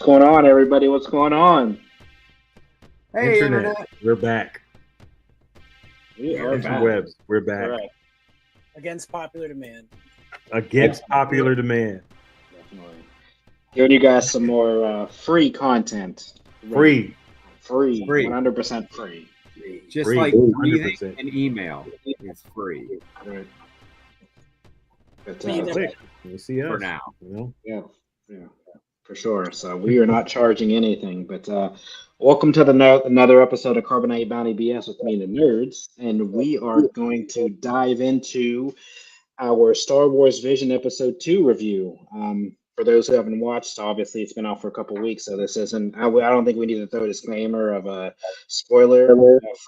going on, everybody? What's going on? Hey, Internet. We're back. We are back. Webs, we're back. Correct. Against popular demand. Against popular demand. Definitely. Giving you guys some more free content. Free. 100% free. Just Free, like 100%. breathing an email is free Right. But, You see us for now. You know? Yeah, for sure. So we are not charging anything. But welcome to another episode of Carbonite Bounty BS with me and the nerds, and we are going to dive into our Star Wars Vision Episode 2 review. For those who haven't watched, obviously it's been out for a couple weeks, so this isn't. I don't think we need to throw a disclaimer of a spoiler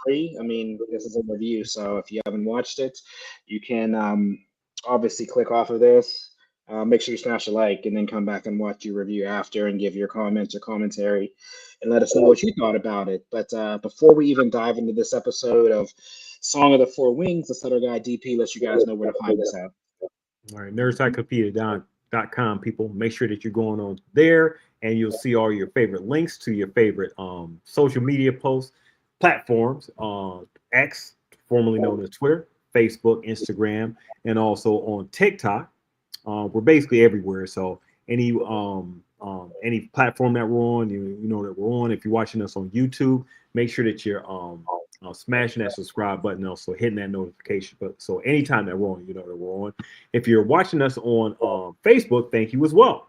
free. I mean, this is a review, so if you haven't watched it, you can obviously click off of this. Make sure you smash a like, and then come back and watch your review after, and give your comments or commentary, and let us know what you thought about it. But before we even dive into this episode of Song of the Four Wings, let's let our guy DP let you guys know where to find us at. All right, nerdcyclopedia.com, people. Make sure that you're going on there, and you'll see all your favorite links to your favorite social media posts, platforms, X, formerly known as Twitter, Facebook, Instagram, and also on TikTok. We're basically everywhere. So any platform that we're on, you know that we're on. If you're watching us on YouTube, make sure that you're smashing that subscribe button, also hitting that notification. But so anytime that we're on, you know that we're on. If you're watching us on Facebook, thank you as well.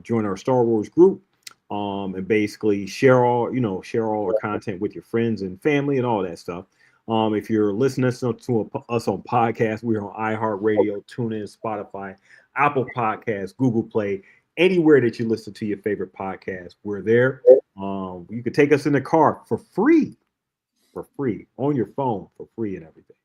Join our Star Wars group, and basically share all our content with your friends and family and all that stuff. If you're listening to us on podcasts, we're on iHeartRadio, TuneIn, Spotify, Apple Podcasts, Google Play, anywhere that you listen to your favorite podcast, we're there. You can take us in the car for free on your phone for free and everything.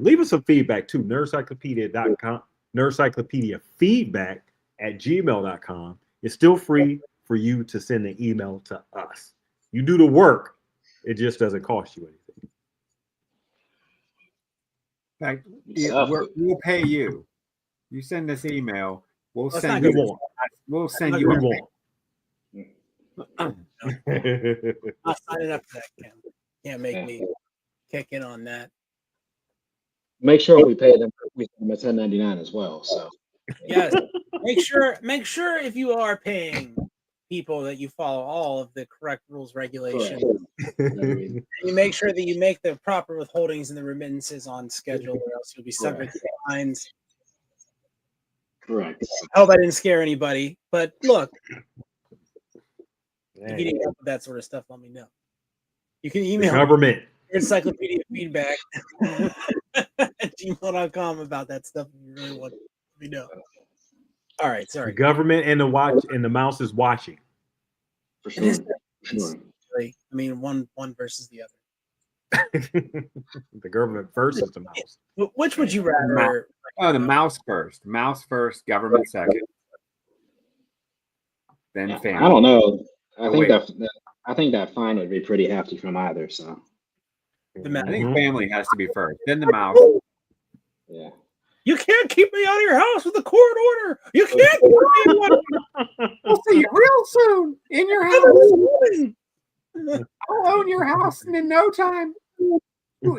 Leave us some feedback too. Nerdcyclopedia.com, nerdcyclopediafeedback@gmail.com. It's still free for you to send an email to us. You do the work. It just doesn't cost you anything. In fact, we'll pay you. You send this email, we'll send you. We'll send you. We won't. Not signing up for that, Ken. Can't make me kick in on that. Make sure we pay them. We pay them a 1099 as well. So yes, make sure if you are paying people that you follow all of the correct rules, regulations. And you make sure that you make the proper withholdings and the remittances on schedule, or else you'll be subject to fines. Correct. I hope I didn't scare anybody, but look, if you need help with that sort of stuff, let me know. You can email government encyclopedia feedback at gmail.com about that stuff if you really want to let me know. All right, sorry. The government and the mouse is watching. For sure. I mean, one versus the other. The government versus the mouse. Which would you rather? Oh, the mouse first. Mouse first, government second. Then family. I don't know. I think that fine would be pretty hefty from either. So I think family has to be first, then the mouse. Yeah. You can't keep me out of your house with a court order. You can't keep me out. We'll see you real soon in your house. I'll own your house in no time. You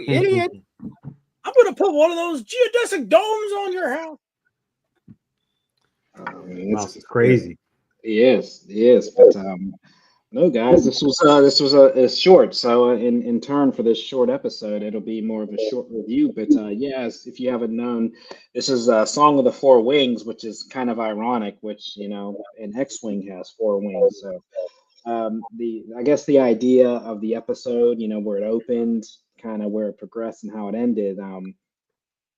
idiot. I'm going to put one of those geodesic domes on your house. Mouse is crazy. He is. But no, guys, this was a short. So in turn for this short episode, it'll be more of a short review. But yes, if you haven't known, this is Song of the Four Wings, which is kind of ironic. Which an X-wing has four wings. So I guess the idea of the episode, where it opened, kind of where it progressed and how it ended,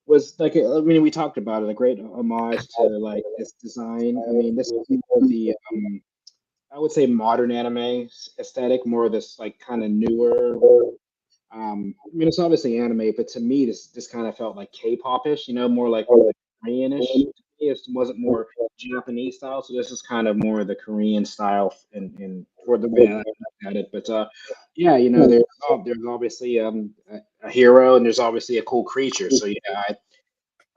was like, we talked about it, a great homage to like this design. I mean, this is more of the I would say modern anime aesthetic, more of this like kind of newer. It's obviously anime, but to me, this kind of felt like K-pop-ish, more like Korean-ish. It wasn't more Japanese style, so this is kind of more the Korean style in toward the way I look at it. But there's obviously a hero, and there's obviously a cool creature. So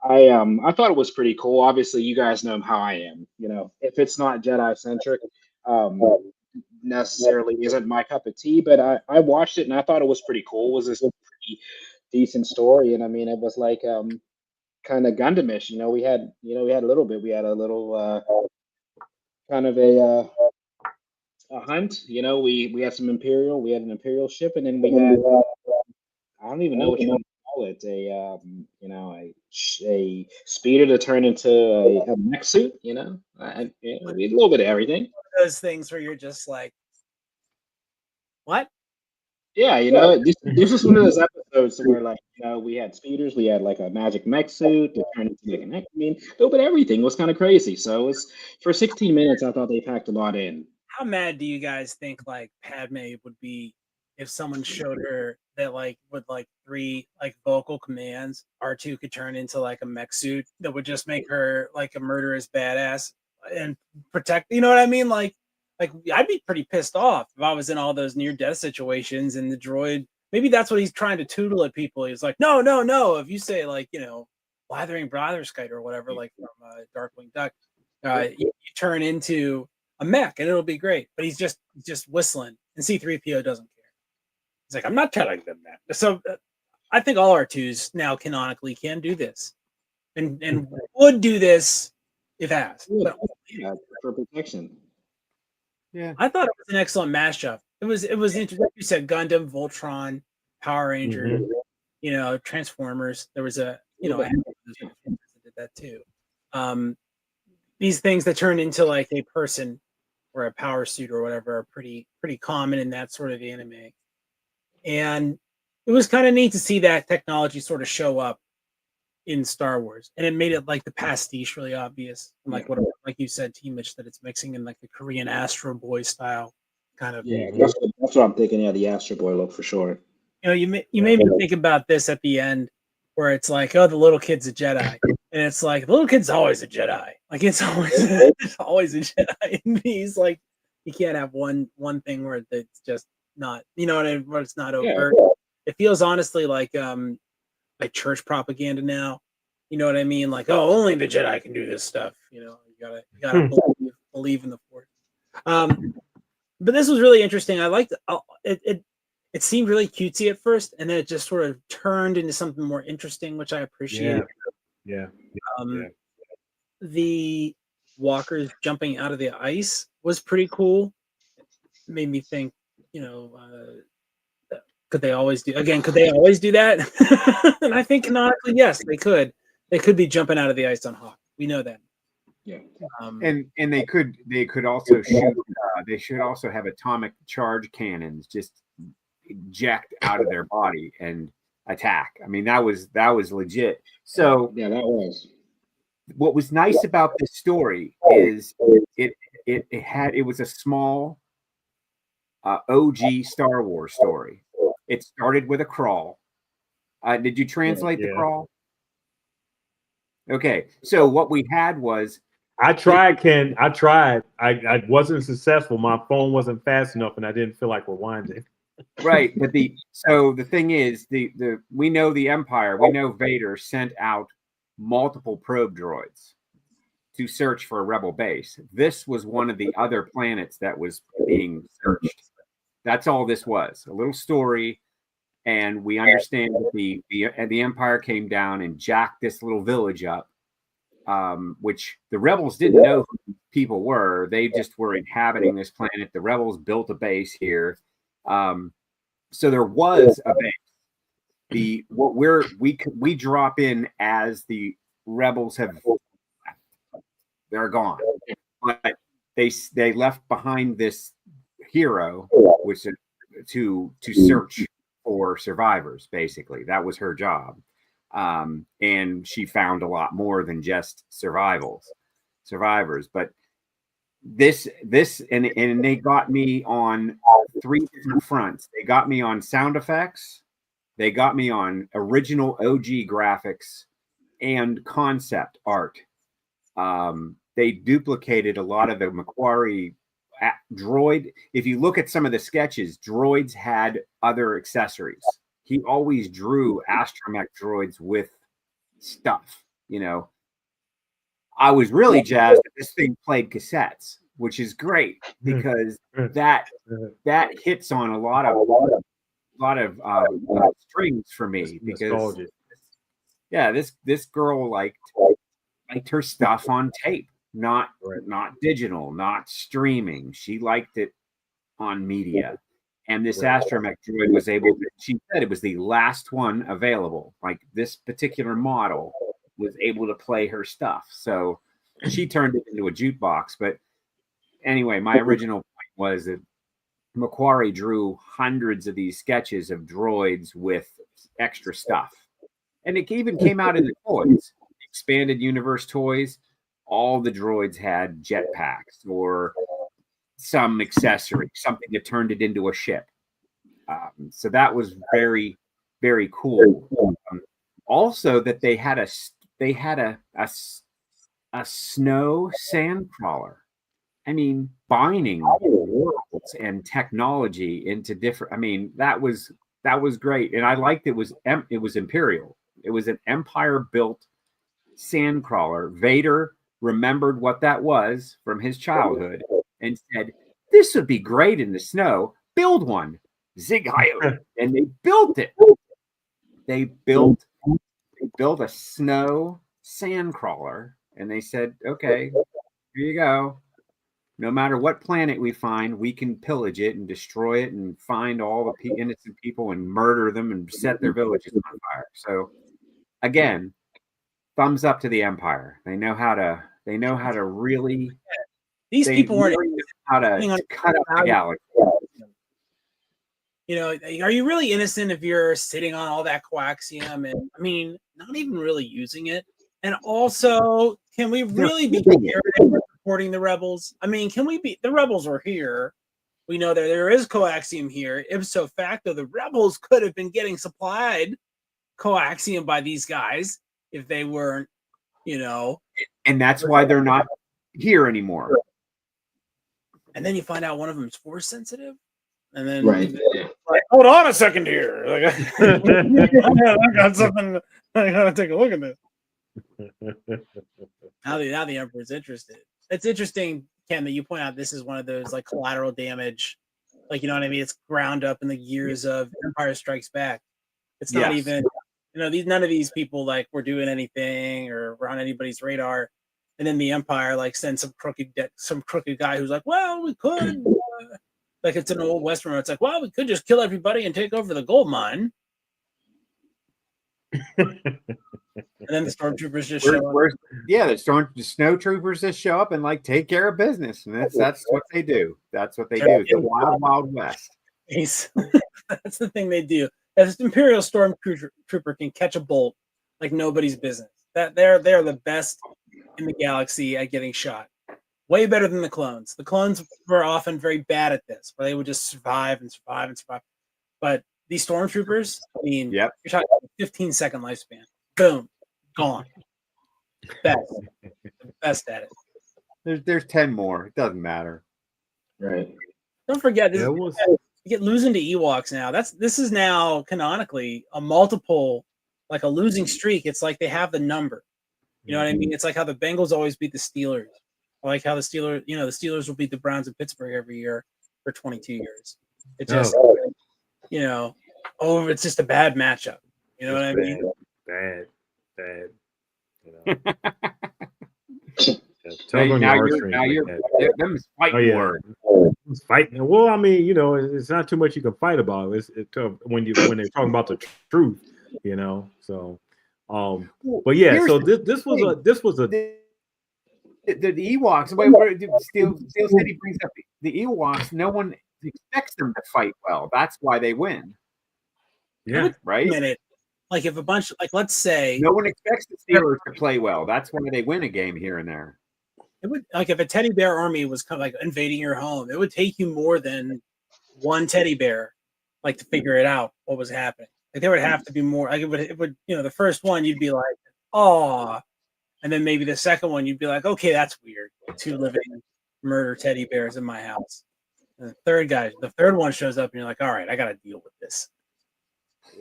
I thought it was pretty cool. Obviously, you guys know how I am. If it's not Jedi centric, um, necessarily isn't my cup of tea, but I watched it and I thought it was pretty cool. It was this pretty decent story, and I mean, it was like kind of Gundamish. We had a little bit. We had a little kind of a hunt. We had some Imperial. We had an Imperial ship, and then we had I don't even know what you want to call it. A speeder to turn into a mech suit. We had a little bit of everything. Those things where you're just like, what? Yeah, this is one of those episodes where, like, we had speeders, we had like a magic mech suit that turned into like a mech. I mean, a little bit of everything. It was kind of crazy. So it was for 16 minutes. I thought they packed a lot in. How mad do you guys think like Padme would be if someone showed her that like with like 3 like vocal commands, R2 could turn into like a mech suit that would just make her like a murderous badass and protect, you know what I mean? Like I'd be pretty pissed off if I was in all those near death situations and the droid, maybe that's what he's trying to tootle at people. He's like, no, no, no. If you say like, Blathering Blatherskite or whatever, like from Darkwing Duck, you turn into a mech and it'll be great. But he's just whistling, and C-3PO doesn't care. He's like, I'm not telling them that. So I think all R2s now canonically can do this, and would do this if asked. But Yeah, for protection. Yeah. I thought it was an excellent mashup. It was interesting. Like you said, Gundam, Voltron, Power Ranger, Transformers. There was a that did that too. These things that turn into like a person or a power suit or whatever are pretty common in that sort of anime. And it was kind of neat to see that technology sort of show up in Star Wars, and it made it like the pastiche really obvious. And like like you said, T Mitch, that it's mixing in like the Korean Astro Boy style kind of. Yeah, that's what I'm thinking. Yeah, the Astro Boy look for sure. You made me think about this at the end, where it's like, oh, the little kid's a Jedi, and it's like the little kid's always a Jedi. Like it's always a Jedi. And he's like, you can't have one thing where it's just not, where it's not overt. Yeah. It feels honestly like church propaganda now. You know what I mean? Like, oh, only the Jedi can do this stuff. You gotta believe in the Force. But this was really interesting. I liked it. It seemed really cutesy at first, and then it just sort of turned into something more interesting, which I appreciated. Yeah. The walkers jumping out of the ice was pretty cool. It made me think, could they always do that? And I think canonically, yes, they could. They could be jumping out of the ice on Hawk. We know that. Yeah. And they could also shoot. They should also have atomic charge cannons just eject out of their body and attack. I mean, that was legit. So yeah, that was. What was nice about this story is it was a small OG Star Wars story. It started with a crawl. Did you translate the crawl? Okay, so what we had was I tried, Ken. I tried. I wasn't successful. My phone wasn't fast enough, and I didn't feel like rewinding. Right, but the thing is, we know the Empire. We know Vader sent out multiple probe droids to search for a rebel base. This was one of the other planets that was being searched. That's all this was. A little story, and we understand that the Empire came down and jacked this little village up, which the rebels didn't know who people were. They just were inhabiting this planet. The rebels built a base here. So there was a base. We drop in as the rebels have left. They're gone, but they left behind this hero, which to search for survivors. Basically, that was her job, and she found a lot more than just survivors. But this and they got me on 3 different fronts. They got me on sound effects, they got me on original OG graphics and concept art. They duplicated a lot of the Macquarie droid. If you look at some of the sketches, droids had other accessories. He always drew astromech droids with stuff, I was really jazzed that this thing played cassettes. which is great because that hits on a lot of strings for me because Nostalgia. yeah, this girl liked her stuff on tape, not digital, not streaming. She liked it on media. And this Astromech droid was able to, she said it was the last one available. Like this particular model was able to play her stuff. So she turned it into a jukebox. But anyway, my original point was that Macquarie drew hundreds of these sketches of droids with extra stuff. And it even came out in the toys, expanded universe toys. All the droids had jetpacks or some accessory, something that turned it into a ship. So that was very, very cool. Also, that they had a snow sand crawler. I mean, binding worlds and technology into different. I mean, that was great, and I liked it was Imperial. It was an Empire built sand crawler. Vader remembered what that was from his childhood and said, "This would be great in the snow. Build one." Zig Heil. And they built it. They built a snow sand crawler, and they said, "Okay, here you go. No matter what planet we find, we can pillage it and destroy it and find all the innocent people and murder them and set their villages on fire." So, again, thumbs up to the Empire. They know how to really. These people weren't really know how to cut up the galaxy. You know, are you really innocent if you're sitting on all that coaxium and, I mean, not even really using it? And also, can we really be supporting the rebels? I mean, can we be? The rebels are here. We know that there is coaxium here. Ipso facto, the rebels could have been getting supplied coaxium by these guys if they weren't, you know. And that's why they're not here anymore. And then you find out one of them is force sensitive. And then, Right. like, hold on a second here. Like, I got something. I gotta take a look at this. Now the Emperor's interested. It's interesting, Ken, that you point out this is one of those like collateral damage, like, you know what I mean? It's ground up in the years of Empire Strikes Back. It's not even, you know, none of these people like were doing anything or were on anybody's radar. And then the Empire like sends some crooked guy who's like, well, we could. Like it's an old Western where it's like, well, we could just kill everybody and take over the gold mine. And then the stormtroopers just show up. Yeah, the snowtroopers just show up and like take care of business, and that's what they do. That's what they do. It's the wild, wild west. That's the thing they do. As an Imperial stormtrooper can catch a bolt like nobody's business. That they're the best in the galaxy at getting shot. Way better than the clones. The clones were often very bad at this, where they would just survive and survive and survive. But these stormtroopers, I mean, you're talking about a 15-second lifespan. Boom, gone. Best at it. There's 10 more. It doesn't matter. Right. Don't forget, you get losing to Ewoks now. This is now canonically a multiple, like a losing streak. It's like they have the number. You know what I mean? It's like how the Bengals always beat the Steelers. I like how the Steelers will beat the Browns in Pittsburgh every year for 22 years. It just, you know, it's just a bad matchup. You know what I mean? Bad. You know. Now you're them fighting words. Fighting. Well, I mean, you know, it's not too much you can fight about. It's when they're talking about the truth, you know. So, but yeah. So this was a. The Ewoks. Steel City brings up the Ewoks. No one expects them to fight well. That's why they win. Yeah, right. Like if a bunch, like let's say, no one expects the Steelers to play well. That's why they win a game here and there. It would, like if a teddy bear army was kind of like invading your home, it would take you more than one teddy bear, like to figure it out what was happening. Like there would have to be more. Like it would, you know, the first one you'd be like, oh. And then maybe the second one, you'd be like, okay, that's weird. 2 living murder teddy bears in my house. And the third one shows up and you're like, all right, I got to deal with this.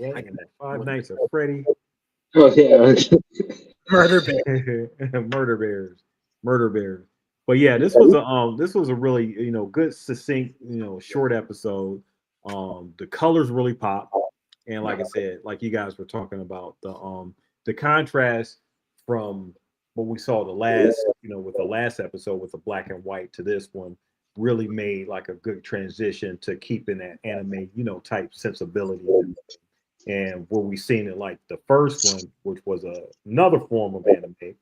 Yeah, Five Nights at Freddy. Oh, yeah. Murder bears. Murder bears. But yeah, this was a really good, succinct, short episode. The colors really pop, and like I said, like you guys were talking about, the contrast from what we saw the last, with the last episode with the black and white to this one really made like a good transition to keeping that anime, type sensibility. And where we seen it like the first one, which was another form of anime.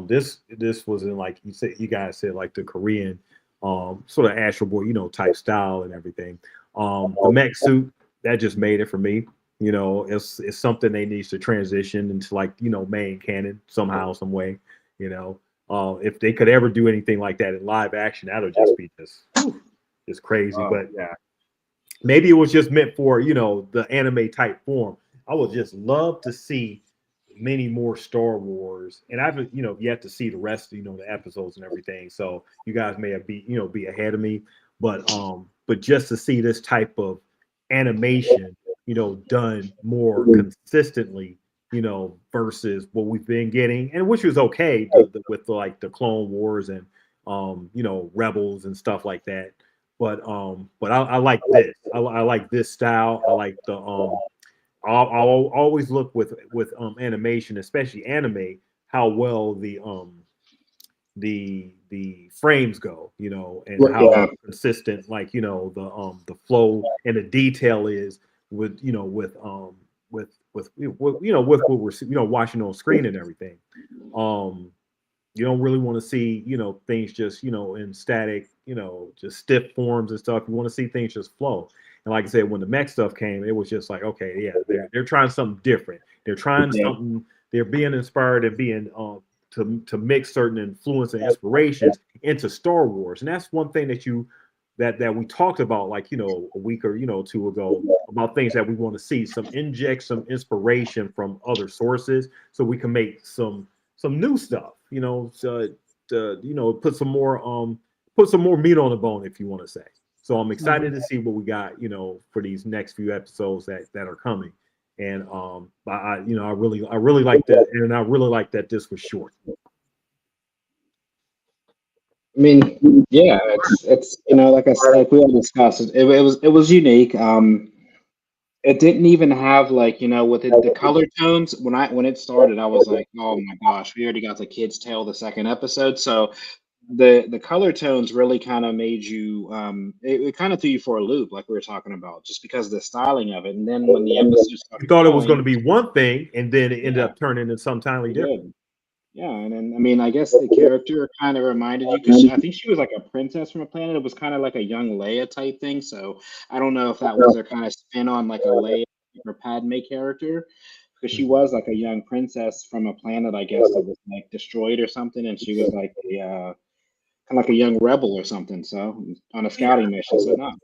This was in, like you guys said, like the Korean sort of Astro Boy, type style and everything. The mech suit, that just made it for me. It's something they need to transition into, like, main canon somehow, some way. If they could ever do anything like that in live action, that would just be just crazy. But yeah, maybe it was just meant for, the anime type form. I would just love to see many more Star Wars, and I've yet to see the rest, the episodes and everything. So you guys may have be ahead of me, but just to see this type of animation, done more consistently, versus what we've been getting, and which was okay with like the Clone Wars and Rebels and stuff like that. But I like this. I like this style. I like the I'll always look with animation, especially anime, how well the frames go, and how consistent, like, the flow and the detail is with with what we're watching on screen and everything. You don't really want to see, things just, in static, just stiff forms and stuff. You want to see things just flow. And like I said, when the mech stuff came, it was just like, okay, yeah, they're trying something different. They're trying something. They're being inspired and being to mix certain influence and inspirations into Star Wars. And that's one thing that we talked about, like, a week or two ago, about things that we want to see, some inspiration from other sources, so we can make some new stuff, put some more meat on the bone, if you want to say. So I'm excited to see what we got, for these next few episodes that are coming. And I really like that, and I really like that this was short. I mean, yeah, it's like I said, like we all discussed, it was unique. It didn't even have, like, with the color tones. When it started, I was like, oh my gosh, we already got The Kid's Tale, the second episode. So the color tones really kind of made you it kind of threw you for a loop, like we were talking about, just because of the styling of it. And then when the episode You started thought it was going going, to be one thing, and then it ended yeah, up turning into something entirely it different. did. Yeah, and then I mean, I guess the character kind of reminded you, because I think she was like a princess from a planet. It was kind of like a young Leia type thing. So I don't know if that was their kind of spin on like a Leia or Padme character, because she was like a young princess from a planet, I guess, that was like destroyed or something, and she was like a kind of like a young rebel or something. So on a scouting mission. So no,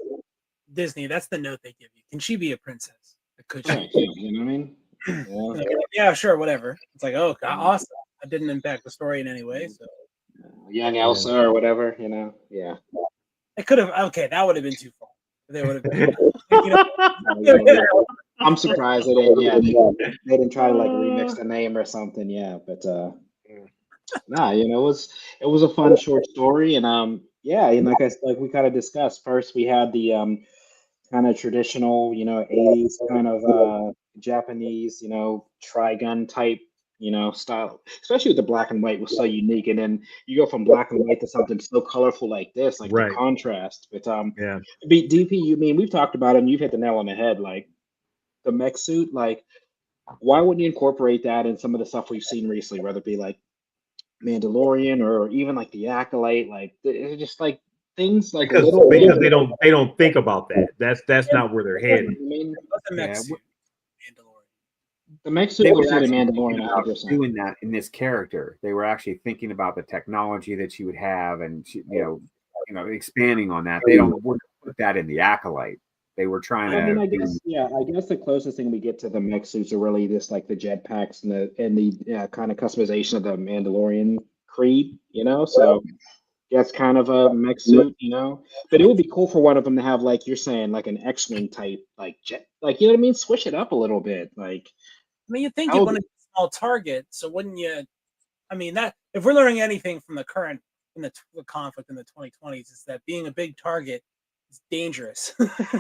Disney, that's the note they give you. Can she be a princess? Could she? right, yeah, you know what I mean? Yeah. Like, yeah, sure, whatever. It's like, oh, God, awesome. That didn't impact the story in any way. So Young Elsa or whatever, yeah. it could have. Okay, that would have been too far. They would have been. I'm surprised they didn't. Yeah, they didn't try to like remix the name or something. Yeah, but nah, it was a fun short story, and yeah, and like we kind of discussed. First, we had the kind of traditional, 80s kind of Japanese, trigun type, style, especially with the black and white was so unique. And then you go from black and white to something so colorful like this, like the Right. contrast. But Yeah. DP, you mean we've talked about it and you've hit the nail on the head, like the mech suit, like why wouldn't you incorporate that in some of the stuff we've seen recently, whether it be like Mandalorian or even like the Acolyte, like it's just like things like Because little they don't think about that. That's not where they're I headed. mean, The Yeah, mech suit, Mandalorian. the mech they suit were looks like a actually thinking Mandalorian about 100%. doing that in this character. They were actually thinking about the technology that she would have, and expanding on that. They wouldn't put that in the Acolyte. They were trying I mean, to. I guess the closest thing we get to the mech suits are really just like the jetpacks and the kind of customization of the Mandalorian Creed, So that's kind of a mech suit, But it would be cool for one of them to have, like you're saying, like an X-wing type, like jet, like, you know what I mean? Switch it up a little bit, like. I mean, you think I you would- want a small target, so wouldn't you? I mean, that if we're learning anything from the current in the conflict in the 2020s is that being a big target is dangerous.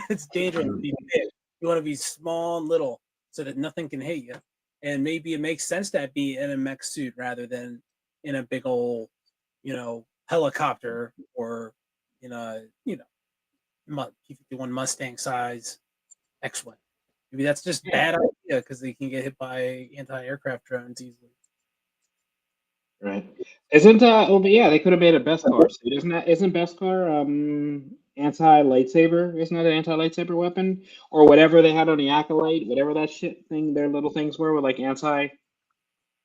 It's dangerous to be big. You want to be small and little so that nothing can hit you. And maybe it makes sense to be in a mech suit rather than in a big old, helicopter or in a, P-51 Mustang size X-Wing. Maybe that's just bad idea because they can get hit by anti-aircraft drones easily. Right. Isn't they could have made a Beskar suit. Isn't Beskar anti lightsaber? Isn't that an anti lightsaber weapon? Or whatever they had on the Acolyte, whatever that shit thing their little things were like anti.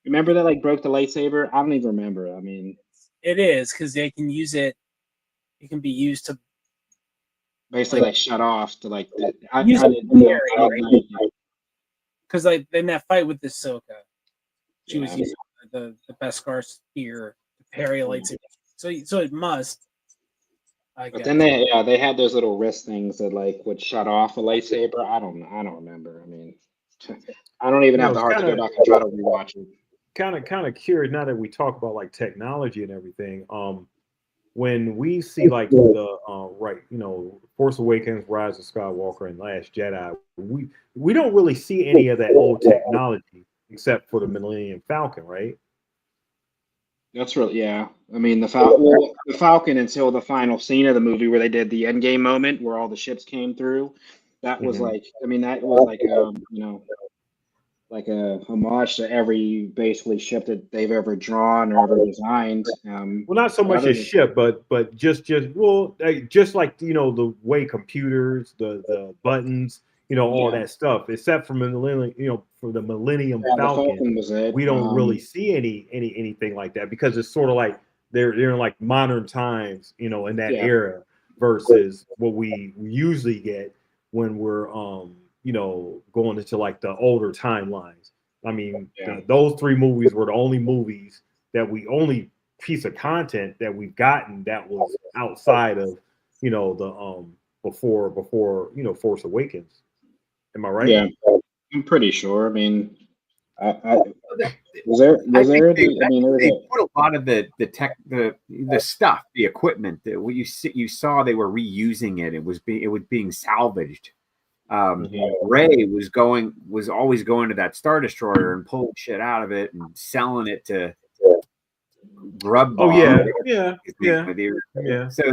Remember that like broke the lightsaber? I don't even remember. I mean, it is because they can use it. It can be used to basically like shut off to like because like in that fight with the Ahsoka, she was using the Beskar spear to parry a lightsaber. So it must. But then they had those little wrist things that like would shut off a lightsaber. I don't remember. I mean, I don't even have the heart to go back and try to rewatch it. Kind of curious now that we talk about like technology and everything. When we see like the Force Awakens, Rise of Skywalker, and Last Jedi, we don't really see any of that old technology except for the Millennium Falcon, right? That's really, yeah. I mean, the Falcon until the final scene of the movie where they did the Endgame moment where all the ships came through. That was like, I mean, that was like, like a homage to every basically ship that they've ever drawn or ever designed. Well, not so much a ship, but just like the way computers, the buttons, all that stuff, except for the Millennium Falcon, we don't really see anything like that because it's sort of like they're in like modern times, in that era versus what we usually get when we're going into like the older timelines. I mean, those three movies were the only piece of content that we've gotten that was outside of the before Force Awakens. Am I right? Yeah, I'm pretty sure. I mean, they put a lot of the tech, the stuff, the equipment that you saw they were reusing it. It was being salvaged. Ray was always going to that Star Destroyer and pulling shit out of it and selling it to Grub. Oh yeah. So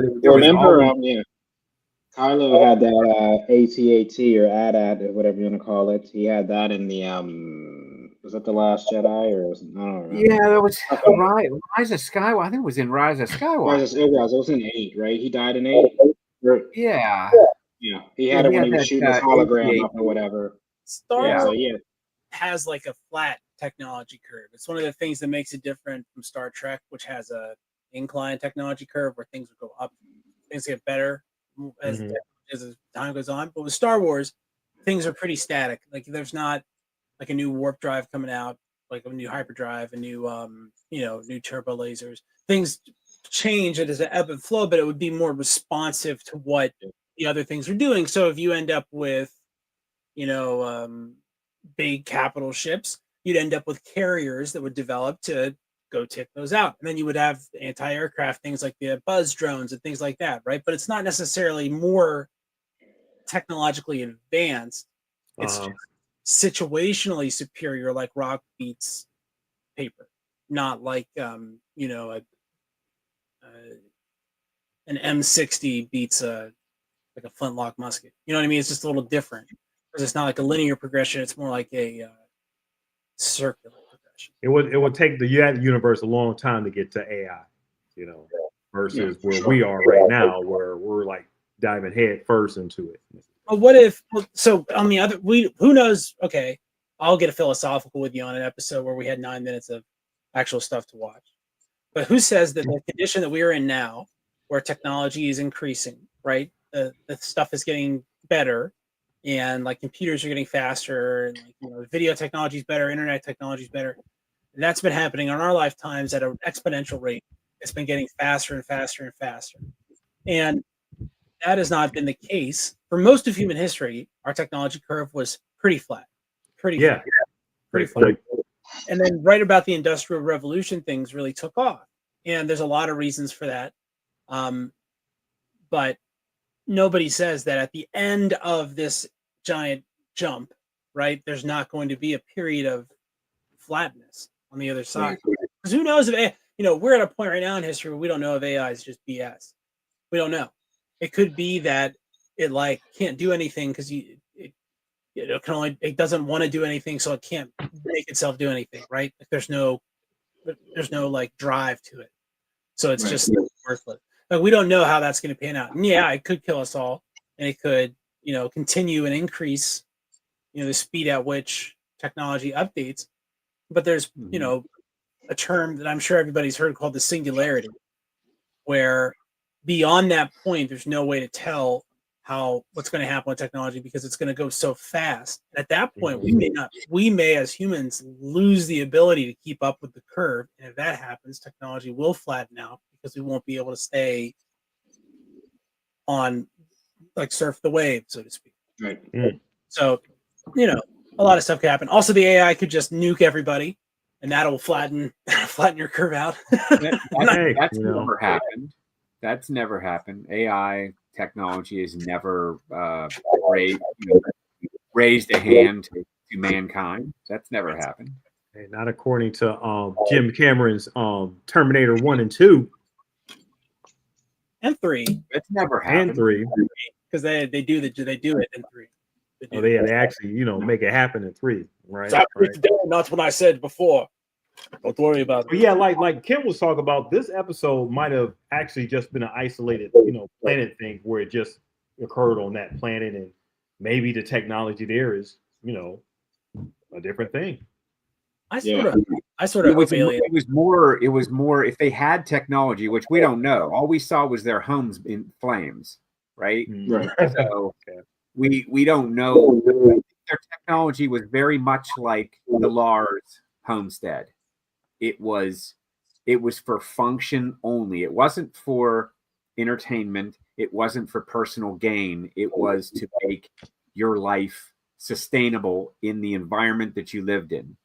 Kylo had that AT-AT or AT-AT or whatever you want to call it. He had that in the was that the Last Jedi or was it? I don't remember. Yeah, that was Rise of Skywalker. I think it was in Rise of Skywalker. It was in 8, right? He died in 8. Yeah. Yeah, he had it when he was shooting his hologram up or whatever. Star Wars has like a flat technology curve. It's one of the things that makes it different from Star Trek, which has a incline technology curve where things would go up, things get better as time goes on. But with Star Wars, things are pretty static. Like there's not like a new warp drive coming out, like a new hyperdrive, a new new turbo lasers. Things change as an ebb and flow, but it would be more responsive to what the other things are doing. So if you end up with big capital ships, you'd end up with carriers that would develop to go take those out, and then you would have anti-aircraft things like the buzz drones and things like that, right? But it's not necessarily more technologically advanced. It's just situationally superior, like rock beats paper, not like an M60 beats like a flintlock musket. You know what I mean? It's just a little different because it's not like a linear progression. It's more like a circular progression. It would take the universe a long time to get to AI, versus where we are right now, where we're like diving head first into it. But what if? So on the other, who knows? Okay, I'll get a philosophical with you on an episode where we had 9 minutes of actual stuff to watch. But who says that the condition that we are in now, where technology is increasing, right? The stuff is getting better, and like computers are getting faster, and like, video technology is better, internet technology is better. And that's been happening in our lifetimes at an exponential rate. It's been getting faster and faster and faster, and that has not been the case for most of human history. Our technology curve was pretty flat, pretty flat. And then right about the Industrial Revolution, things really took off. and there's a lot of reasons for that. But nobody says that at the end of this giant jump, right, there's not going to be a period of flatness on the other side. Because who knows if we're at a point right now in history where we don't know if AI is just BS. We don't know. It could be that it like can't do anything because it doesn't want to do anything, so it can't make itself do anything, right? Like there's no like drive to it, so it's just worthless. Like we don't know how that's going to pan out. And yeah, it could kill us all, and it could continue and increase the speed at which technology updates. But there's a term that I'm sure everybody's heard called the singularity, where beyond that point, there's no way to tell what's going to happen with technology because it's going to go so fast. At that point, we may as humans lose the ability to keep up with the curve. And if that happens, technology will flatten out because we won't be able to stay on, like, surf the wave, so to speak. Right. So, a lot of stuff could happen. Also, the AI could just nuke everybody, and that'll flatten your curve out. That's never happened. That's never happened. AI technology has never raised a hand to mankind. That's never happened. Hey, not according to Jim Cameron's Terminator 1 and 2. And 3. It's never happened. And 3. Because they do it in 3. They actually, make it happen in 3, right? That's what I said before. Don't worry about it. But yeah, like Kim was talking about, this episode might have actually just been an isolated, planet thing where it just occurred on that planet, and maybe the technology there is, a different thing. I sort of it was more if they had technology, which we don't know. All we saw was their homes in flames, right? Right. So we don't know. Their technology was very much like the Lars homestead. It was for function only. It wasn't for entertainment. It wasn't for personal gain. It was to make your life sustainable in the environment that you lived in.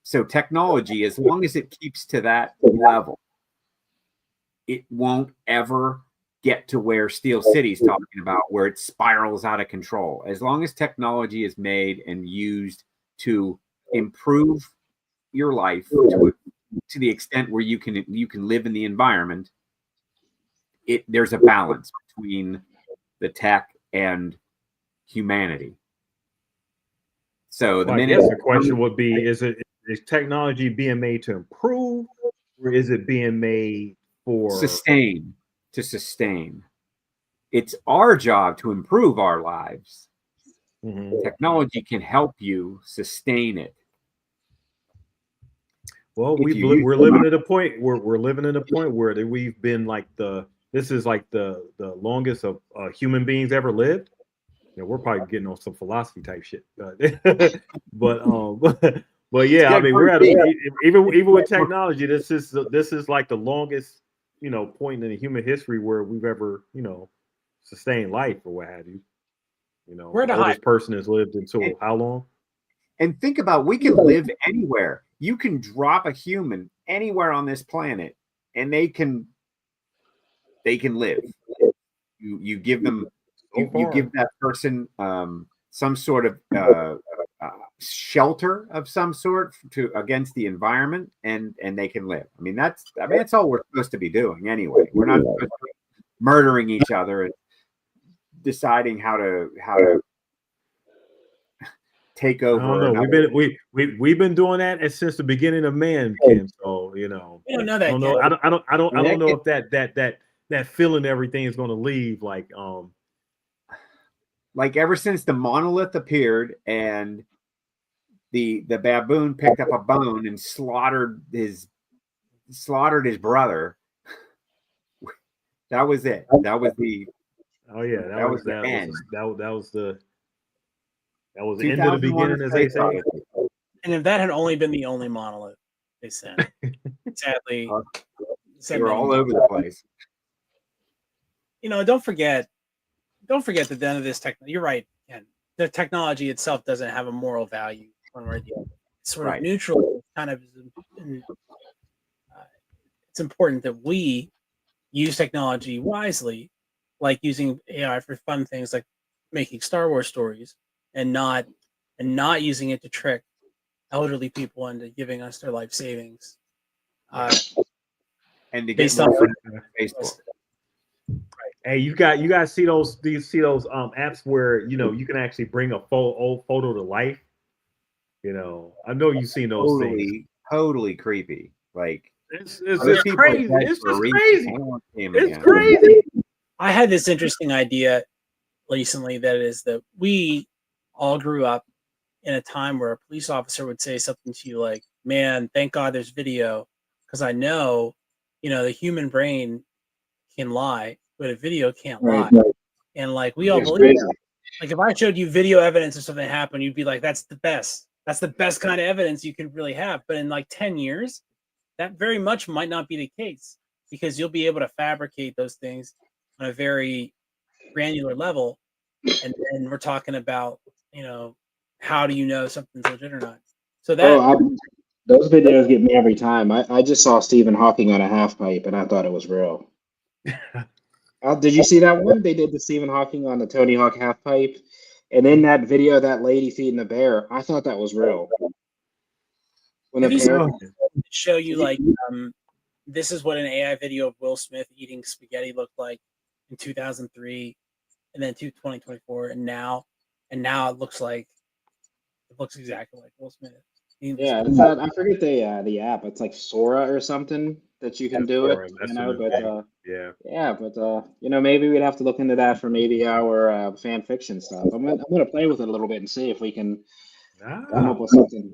So technology, as long as it keeps to that level, it won't ever get to where Steel City's talking about, where it spirals out of control. As long as technology is made and used to improve your life to the extent where you can live in the environment, there's a balance between the tech and humanity. So the question would be: is technology being made to improve, or is it being made for sustain? It's our job to improve our lives. Mm-hmm. Technology can help you sustain it. Well, we're living at a point where we've been like this is like the longest of human beings ever lived. We're probably getting on some philosophy type shit, but yeah, I mean, we're at even with technology. This is like the longest point in the human history where we've ever sustained life or what have you. Where the oldest person has lived until how long? And think about, we can live anywhere. You can drop a human anywhere on this planet, and they can live. You give them, you give that person some sort of shelter of some sort against the environment, and they can live. I mean, that's all we're supposed to be doing anyway. We're not supposed to be murdering each other and deciding how to take over. We've been doing that since the beginning of man, Kim. So we don't know that. I don't know if that feeling everything is going to leave. Like ever since the monolith appeared and the baboon picked up a bone and slaughtered his brother. That was it. That was the. Oh yeah, that was the end. That was the end of the beginning, as they say. And if that had only been the only monolith they sent, sadly, they were all over the place. Don't forget that none of this technology. You're right, Ken. The technology itself doesn't have a moral value one way or the other. It's sort of neutral, kind of. It's it's important that we use technology wisely, like using AI for fun things like making Star Wars stories, and not using it to trick elderly people into giving us their life savings. And to get Based more on- friends on Facebook. Hey, you guys see those? Do you see those apps where you can actually bring a old photo to life? I know you've seen those things. Totally creepy. Like It's those people are crazy. dead It's for a just reason. crazy. I don't want to see 'em It's again. crazy. I had this interesting idea recently that is that we all grew up in a time where a police officer would say something to you like, "Man, thank God there's video, because I know, the human brain can lie, but a video can't lie." And like we all It's believe crazy. that. Like if I showed you video evidence of something happened, you'd be like, "That's the best. That's the best kind of evidence you can really have." But in like 10 years, that very much might not be the case, because you'll be able to fabricate those things on a very granular level. And then we're talking about, how do you know something's legit or not? So that Those videos get me every time. I just saw Stephen Hawking on a half pipe and I thought it was real. Did you see that one? They did the Stephen Hawking on the Tony Hawk half pipe. And in that video, that lady feeding the bear, I thought that was real. When Have the you bear, show you like this is what an AI video of Will Smith eating spaghetti looked like in 2003, and then 2024, and now it looks exactly like Will Smith. yeah, it's that, I forget the app. It's like Sora or something that you can do Sora, it. that's You know, the but yeah. yeah, but maybe we'd have to look into that for maybe our fan fiction stuff. I'm gonna play with it a little bit and see if we can come up with something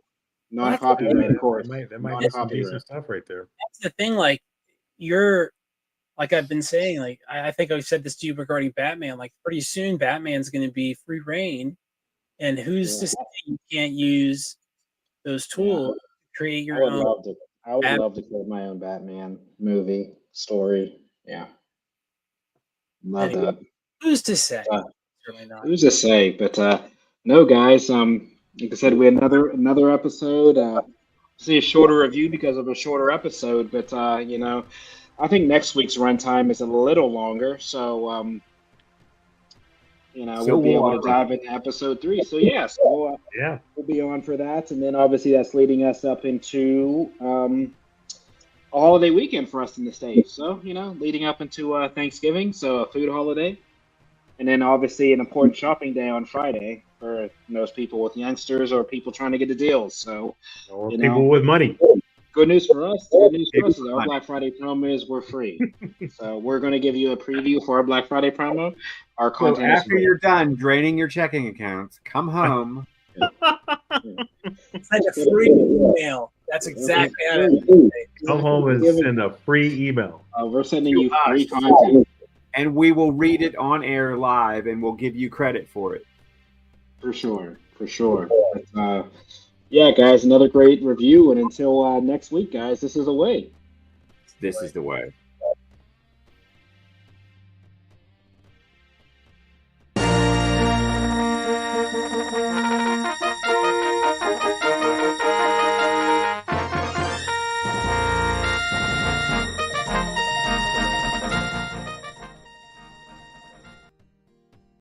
non-copyright, of course. That might be some decent stuff right there. That's the thing. Like like I've been saying, like I think I've said this to you regarding Batman. Like pretty soon, Batman's going to be free reign, and who's to say you can't use those tools to create your own? I would love to create my own Batman movie story. Yeah, love that. Who's to say? Certainly not. Who's to say? But no, guys. Like I said, we had another episode. See a shorter review because of a shorter episode, but I think next week's runtime is a little longer, so we'll be able to dive into episode 3. So yeah, so we'll be on for that, and then obviously that's leading us up into a holiday weekend for us in the States. So leading up into Thanksgiving, so a food holiday, and then obviously an important shopping day on Friday for those people with youngsters or people trying to get the deals. So or people with money. Good news for us. The good news for us is our Black Friday promo is we're free. So we're going to give you a preview for our Black Friday promo. Our content so after you're done draining your checking accounts, come home. Send a free email. That's exactly how it is. Come home and send a free email. We're sending you free content. And we will read it on air live, and we'll give you credit for it. For sure. But, yeah, guys, another great review. And until next week, guys, this is the way. This is the way.